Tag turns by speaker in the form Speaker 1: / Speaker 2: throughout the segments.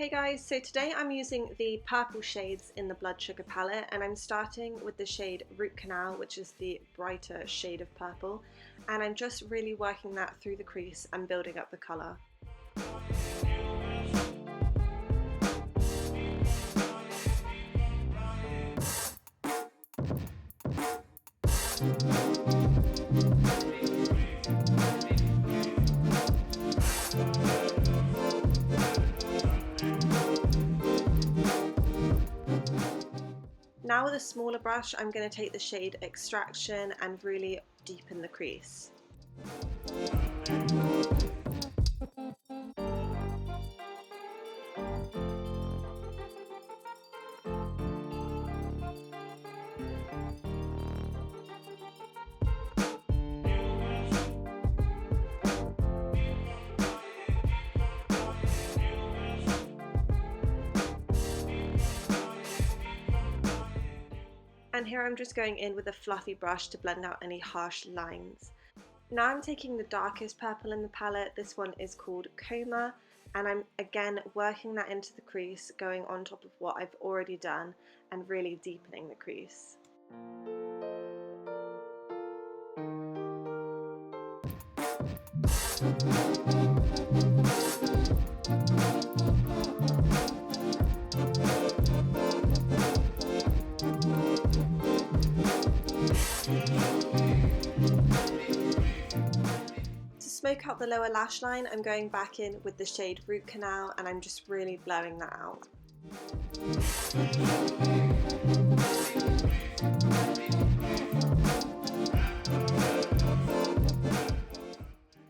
Speaker 1: Hey guys, so today I'm using the purple shades in the Blood Sugar palette, and I'm starting with the shade Root Canal, which is the brighter shade of purple, and I'm just really working that through the crease and building up the colour. Now with a smaller brush, I'm going to take the shade Extraction and really deepen the crease. And here I'm just going in with a fluffy brush to blend out any harsh lines. Now I'm taking the darkest purple in the palette. This one is called Coma, and I'm again working that into the crease, going on top of what I've already done and really deepening the crease. Smoke out the lower lash line, I'm going back in with the shade Root Canal and I'm just really blowing that out.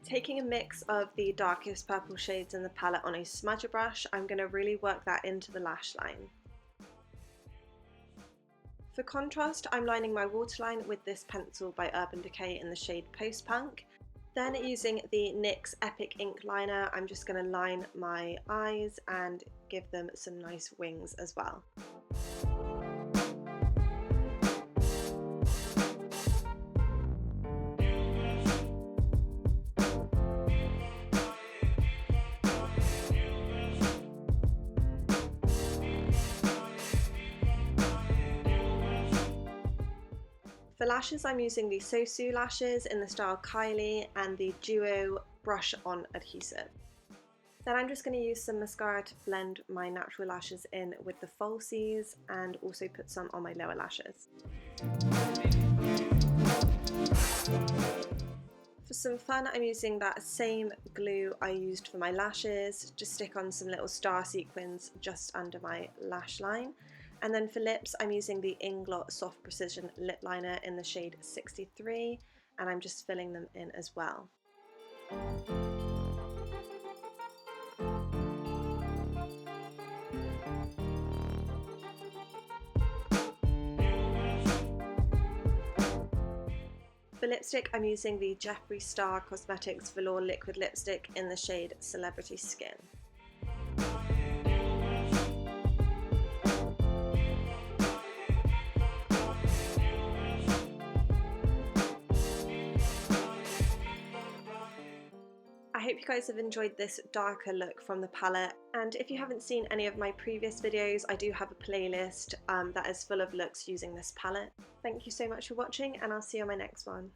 Speaker 1: Taking a mix of the darkest purple shades in the palette on a smudger brush, I'm going to really work that into the lash line. For contrast, I'm lining my waterline with this pencil by Urban Decay in the shade Post Punk. Then using the NYX Epic Ink Liner, I'm just going to line my eyes and give them some nice wings as well. For lashes, I'm using the Sosu lashes in the style Kylie and the Duo Brush On Adhesive. Then I'm just going to use some mascara to blend my natural lashes in with the falsies and also put some on my lower lashes. For some fun, I'm using that same glue I used for my lashes, just stick on some little star sequins just under my lash line. And then for lips, I'm using the Inglot Soft Precision Lip Liner in the shade 63, and I'm just filling them in as well. For lipstick, I'm using the Jeffree Star Cosmetics Velour Liquid Lipstick in the shade Celebrity Skin. I hope you guys have enjoyed this darker look from the palette, and if you haven't seen any of my previous videos, I do have a playlist that is full of looks using this palette. Thank you so much for watching, and I'll see you on my next one.